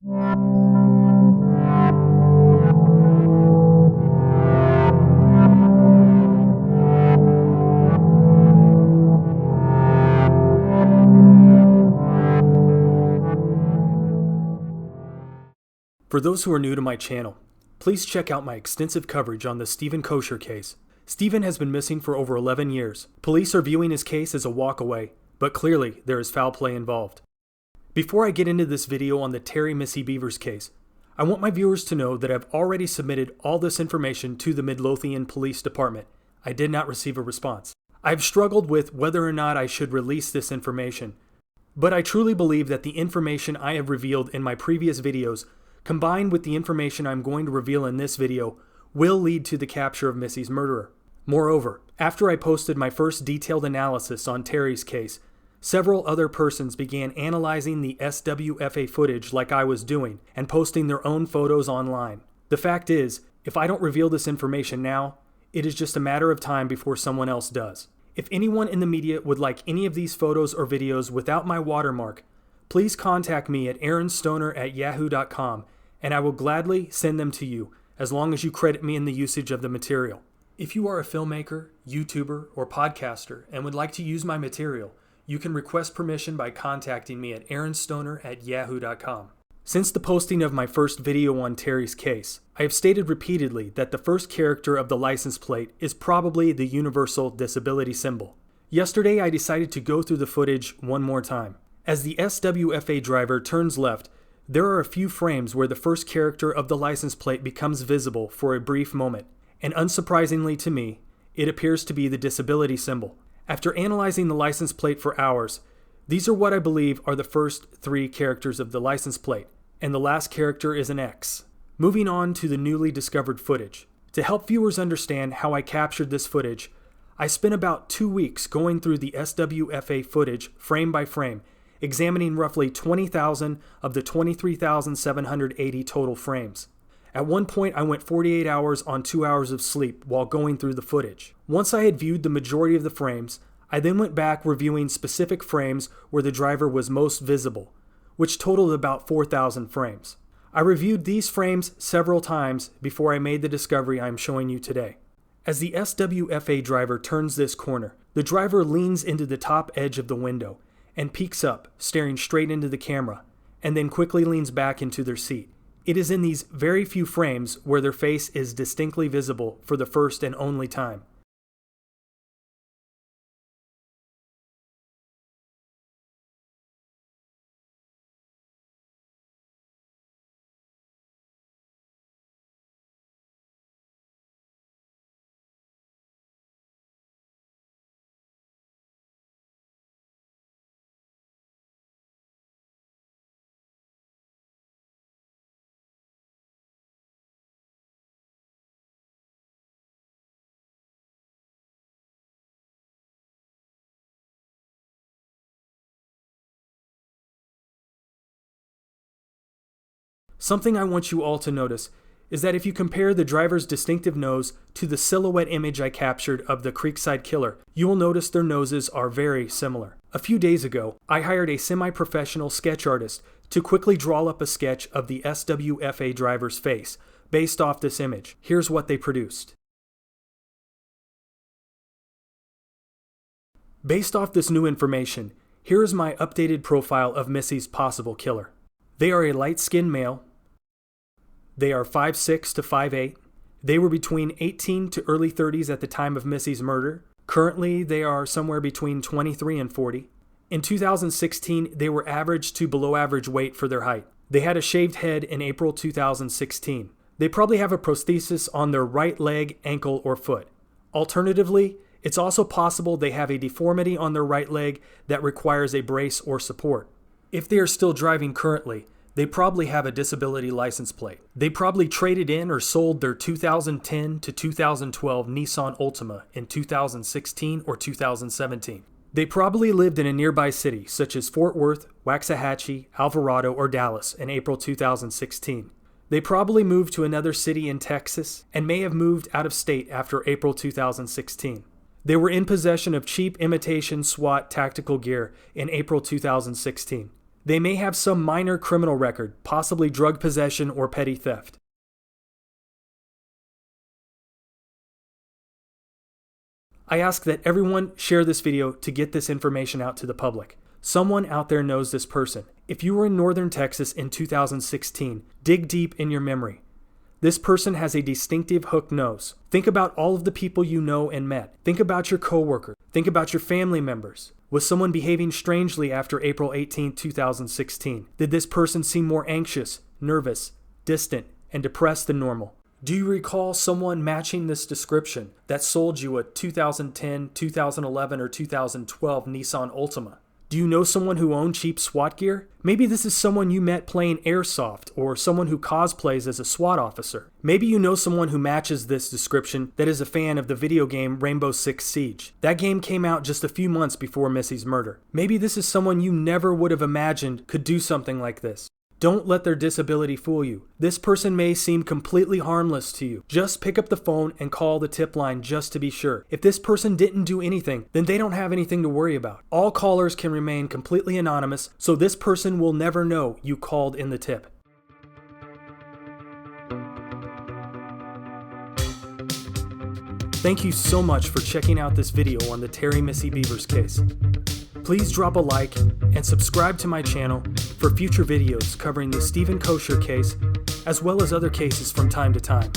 For those who are new to my channel, please check out my extensive coverage on the Stephen Kosher case. Stephen has been missing for over 11 years. Police are viewing his case as a walk away, but clearly there is foul play involved. Before I get into this video on the Terri Missy Bevers case, I want my viewers to know that I've already submitted all this information to the Midlothian Police Department. I did not receive a response. I've struggled with whether or not I should release this information, but I truly believe that the information I have revealed in my previous videos combined with the information I'm going to reveal in this video, will lead to the capture of Missy's murderer. Moreover, after I posted my first detailed analysis on Terri's case, several other persons began analyzing the SWFA footage like I was doing and posting their own photos online. The fact is, if I don't reveal this information now, it is just a matter of time before someone else does. If anyone in the media would like any of these photos or videos without my watermark, please contact me at aaronstoner@yahoo.com and I will gladly send them to you as long as you credit me in the usage of the material. If you are a filmmaker, YouTuber, or podcaster and would like to use my material, you can request permission by contacting me at aaronstoner@yahoo.com. Since the posting of my first video on Terri's case, I have stated repeatedly that the first character of the license plate is probably the universal disability symbol. Yesterday I decided to go through the footage one more time. As the SWFA driver turns left, there are a few frames where the first character of the license plate becomes visible for a brief moment, and unsurprisingly to me, it appears to be the disability symbol. After analyzing the license plate for hours, these are what I believe are the first three characters of the license plate, and the last character is an X. Moving on to the newly discovered footage. To help viewers understand how I captured this footage, I spent about 2 weeks going through the SWFA footage frame by frame, examining roughly 20,000 of the 23,780 total frames. At one point I went 48 hours on 2 hours of sleep while going through the footage. Once I had viewed the majority of the frames, I then went back reviewing specific frames where the driver was most visible, which totaled about 4,000 frames. I reviewed these frames several times before I made the discovery I am showing you today. As the SWFA driver turns this corner, the driver leans into the top edge of the window and peeks up, staring straight into the camera, and then quickly leans back into their seat. It is in these very few frames where their face is distinctly visible for the first and only time. Something I want you all to notice is that if you compare the driver's distinctive nose to the silhouette image I captured of the Creekside Killer, you will notice their noses are very similar. A few days ago, I hired a semi-professional sketch artist to quickly draw up a sketch of the SWFA driver's face based off this image. Here's what they produced. Based off this new information, here is my updated profile of Missy's possible killer. They are a light-skinned male. They are 5'6" to 5'8". They were between 18 to early 30s at the time of Missy's murder. Currently, they are somewhere between 23 and 40. In 2016, they were average to below average weight for their height. They had a shaved head in April 2016. They probably have a prosthesis on their right leg, ankle, or foot. Alternatively, it's also possible they have a deformity on their right leg that requires a brace or support. If they are still driving currently, they probably have a disability license plate. They probably traded in or sold their 2010 to 2012 Nissan Altima in 2016 or 2017. They probably lived in a nearby city such as Fort Worth, Waxahachie, Alvarado, or Dallas in April 2016. They probably moved to another city in Texas and may have moved out of state after April 2016. They were in possession of cheap imitation SWAT tactical gear in April 2016. They may have some minor criminal record, possibly drug possession or petty theft. I ask that everyone share this video to get this information out to the public. Someone out there knows this person. If you were in Northern Texas in 2016, dig deep in your memory. This person has a distinctive hook nose. Think about all of the people you know and met. Think about your coworker. Think about your family members. Was someone behaving strangely after April 18, 2016? Did this person seem more anxious, nervous, distant, and depressed than normal? Do you recall someone matching this description that sold you a 2010, 2011, or 2012 Nissan Altima? Do you know someone who owned cheap SWAT gear? Maybe this is someone you met playing airsoft, or someone who cosplays as a SWAT officer. Maybe you know someone who matches this description that is a fan of the video game Rainbow Six Siege. That game came out just a few months before Missy's murder. Maybe this is someone you never would have imagined could do something like this. Don't let their disability fool you. This person may seem completely harmless to you. Just pick up the phone and call the tip line just to be sure. If this person didn't do anything, then they don't have anything to worry about. All callers can remain completely anonymous, so this person will never know you called in the tip. Thank you so much for checking out this video on the Terri Missy Bevers case. Please drop a like and subscribe to my channel for future videos covering the Stephen Kosher case, as well as other cases from time to time.